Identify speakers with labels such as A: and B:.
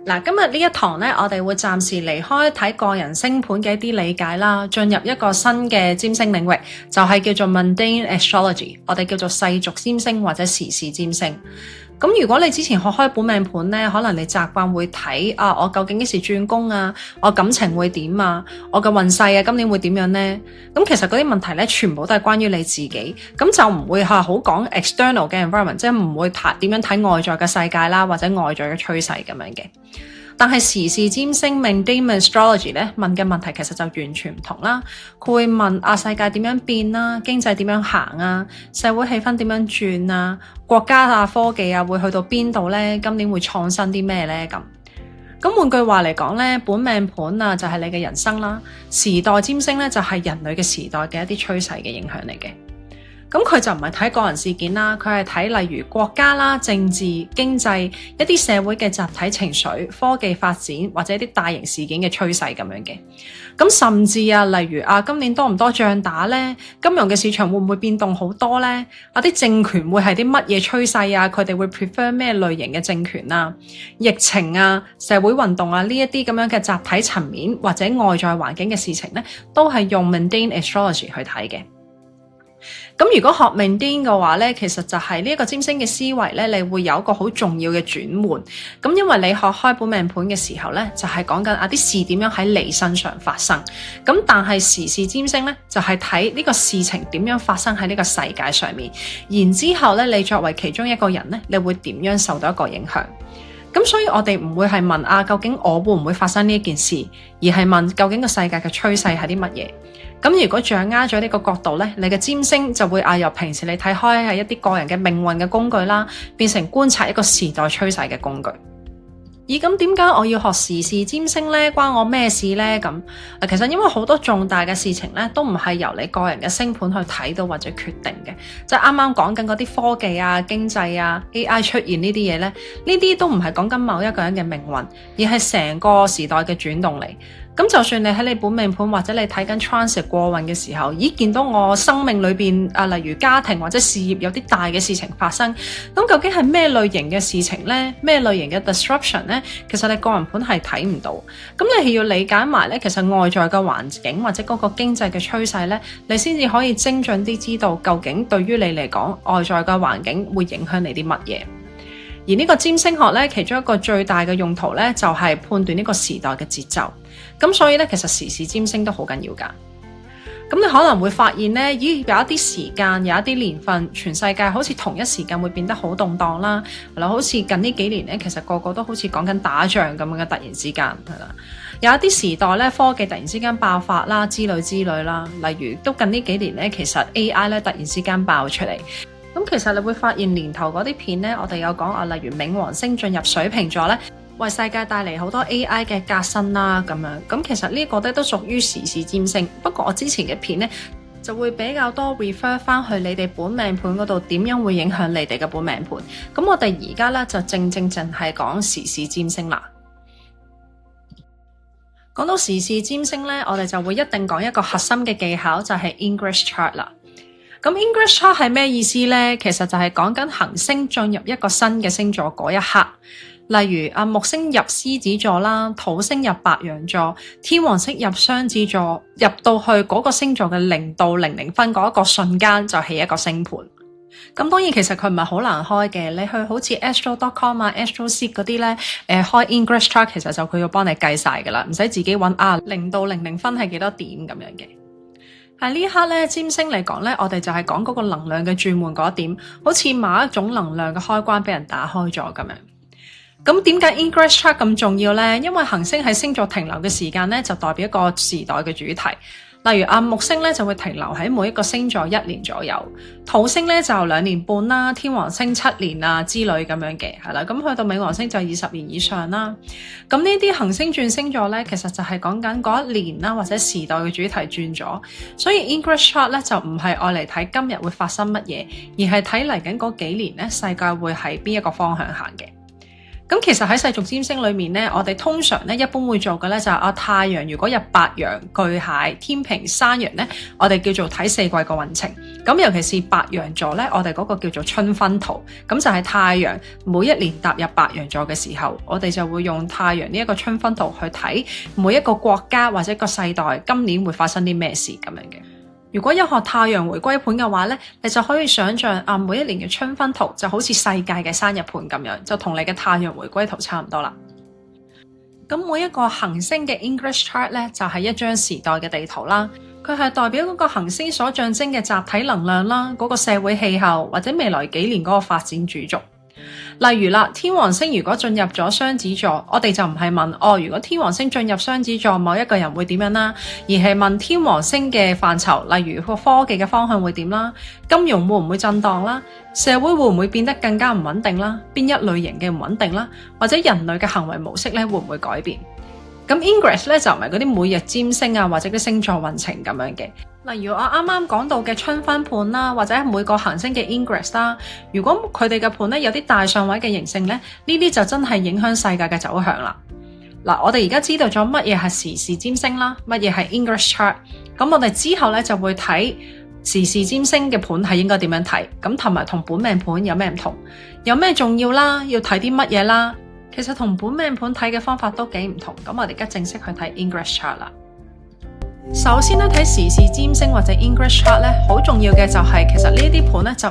A: 嗱，今日呢一堂咧，我哋會暫時離開睇個人星盤嘅一啲理解啦，進入一個新嘅占星領域，就係叫做 Mundane Astrology， 我哋叫做世俗占星或者時事占星。咁如果你之前學開本命盤咧，可能你習慣會睇我究竟幾時轉工啊，我感情會點啊，我嘅運勢啊，今年會點樣呢？咁其實嗰啲問題咧，全部都係關於你自己，咁就唔會好講 external 嘅 environment， 即係唔會點樣睇外在嘅世界啦，或者外在嘅趨勢咁樣嘅。但係時事占星 Mundane Astrology 咧，問嘅問題其實就完全唔同啦。佢會問世界點樣變啦，經濟點樣行啊，社會氣氛點樣轉啊，國家科技會去到邊度咧？今年會創新啲咩咧？咁換句話嚟講咧，本命盤就係你嘅人生啦，時代占星咧就係人類嘅時代嘅一啲趨勢嘅影響嚟嘅。咁佢就唔係睇個人事件啦，佢係睇例如國家啦、政治、經濟一啲社會嘅集體情緒、科技發展或者一啲大型事件嘅趨勢咁樣嘅。咁甚至例如今年多唔多仗打呢？金融嘅市場會唔會變動好多呢？啲政權會係啲乜嘢趨勢啊？佢哋會 prefer 咩類型嘅政權啊？疫情社會運動呢一啲咁樣嘅集體層面或者外在環境嘅事情呢，都係用 Mundane Astrology 去睇嘅。咁如果學 Mundane 嘅話咧，其實就係呢一個占星嘅思維咧，你會有一個好重要嘅轉換。咁因為你學開本命盤嘅時候咧，就係講緊啲事點樣喺你身上發生。咁但係時事占星咧，就係睇呢個事情點樣發生喺呢個世界上面。然之後咧，你作為其中一個人咧，你會點樣受到一個影響？咁所以我哋唔會係問究竟我會唔會發生呢一件事，而係問究竟個世界嘅趨勢係啲乜嘢。咁如果掌握咗呢個角度咧，你嘅占星就會由平時你睇開係一啲個人嘅命運嘅工具啦，變成觀察一個時代趨勢嘅工具。咁點解我要學時事占星咧？關我咩事咧？咁其實因為好多重大嘅事情咧，都唔係由你個人嘅星盤去睇到或者決定嘅。即係啱啱講緊嗰啲科技經濟AI 出現呢啲嘢咧，呢啲都唔係講緊某一個人嘅命運，而係成個時代嘅轉動嚟。咁就算你喺你本命盤或者你睇緊 transit 過運嘅時候，見到我生命裏邊例如家庭或者事業有啲大嘅事情發生，咁究竟係咩類型嘅事情呢？咩類型嘅 disruption 呢？其實你個人盤係睇唔到。咁你係要理解埋咧，其實外在嘅環境或者嗰個經濟嘅趨勢咧，你先至可以精準啲知道究竟對於你嚟講，外在嘅環境會影響你啲乜嘢。而呢個占星學咧，其中一個最大嘅用途咧，就係判斷呢個時代嘅節奏。咁所以咧，其實時事占星都好緊要㗎。咁你可能會發現咧，有一啲時間，有一啲年份，全世界好似同一時間會變得好動盪啦。係啦，好似近呢幾年咧，其實個個都好似講緊打仗咁樣嘅，突然之間係啦。有一啲時代咧，科技突然之間爆發啦，之類啦。例如都近呢幾年咧，其實 AI 咧突然之間爆出嚟。咁其實你會發現年頭嗰啲片咧，我哋有講例如冥王星進入水瓶座咧，為世界帶嚟好多 AI 嘅革新啦咁樣。咁其實呢個都屬於時事占星。不過我之前嘅片咧就會比較多 refer 翻去你哋本命盤嗰度點樣會影響你哋嘅本命盤。咁我哋而家咧就正淨係講時事占星啦。講到時事占星咧，我哋就會一定講一個核心嘅技巧，就係 Ingress Chart 啦。咁 Ingress Chart 係咩意思呢？其實就係講緊行星進入一個新嘅星座嗰一刻，例如木星入獅子座啦，土星入白羊座，天王星入雙子座，入到去嗰個星座嘅0到00分嗰一個瞬間就起一個星盤。咁當然其實佢唔係好難開嘅，你去好似 Astro.com Astroseek 嗰啲咧，開 Ingress Chart 其實就佢要幫你計晒噶啦，唔使自己揾0到00分係幾多點咁樣嘅。喺呢一刻咧，占星嚟講咧，我哋就係講嗰個能量嘅轉換嗰一點，好似某一種能量嘅開關俾人打開咗咁樣。咁點解 Ingress Chart 咁重要咧？因為行星喺星座停留嘅時間咧，就代表一個時代嘅主題。例如木星咧就會停留喺每一個星座1年左右，土星咧就2年半啦，天王星7年之類咁樣嘅，係啦。咁去到冥王星就20年以上啦。咁呢啲行星轉星座咧，其實就係講緊嗰一年啦，或者時代嘅主題轉咗。所以 Ingress Chart 咧就唔係愛嚟睇今日會發生乜嘢，而係睇嚟緊嗰幾年咧世界會喺邊一個方向行嘅。咁其實喺世俗占星裏面咧，我哋通常咧一般會做嘅咧就係太陽如果入白羊、巨蟹、天秤、山羊咧，我哋叫做睇4季個運程。咁尤其是白羊座咧，我哋嗰個叫做春分圖，咁就係太陽每一年踏入白羊座嘅時候，我哋就會用太陽呢一個春分圖去睇每一個國家或者個世代今年會發生啲咩事咁樣嘅。如果有學太陽回歸盤嘅話咧，你就可以想象每一年嘅春分圖就好似世界嘅生日盤咁樣，就同你嘅太陽回歸圖差唔多啦。咁每一個行星嘅 English chart 咧，就係一張時代嘅地圖啦。佢係代表嗰個行星所象徵嘅集體能量啦，嗰個社會氣候或者未來幾年嗰個發展主軸。例如啦，天王星如果進入咗雙子座，我哋就唔係問如果天王星進入雙子座，某一個人會點樣啦，而係問天王星嘅範疇，例如個科技嘅方向會點啦，金融會唔會震盪啦，社會會唔會變得更加唔穩定啦，邊一類型嘅唔穩定啦，或者人類嘅行為模式咧會唔會改變？咁 Ingress 咧就唔係嗰啲每日占星啊，或者啲星座運程咁樣嘅。例如我啱啱講到嘅春分盤啦，或者每個行星嘅 Ingress 啦，如果佢哋嘅盤咧有啲大上位嘅形成咧，呢啲就真係影響世界嘅走向啦。嗱，我哋而家知道咗乜嘢係時事占星啦，乜嘢係 Ingress chart， 咁我哋之後咧就會睇時事占星嘅盤係應該點樣睇，咁同埋同本命盤有咩唔同，有咩重要啦，要睇啲乜嘢啦。其實同本命盤睇嘅方法都幾唔同，咁我哋而家正式去睇 Ingress chart 啦。首先咧睇時事占星或者 Ingress chart 咧，好重要嘅就係其實呢啲盤咧就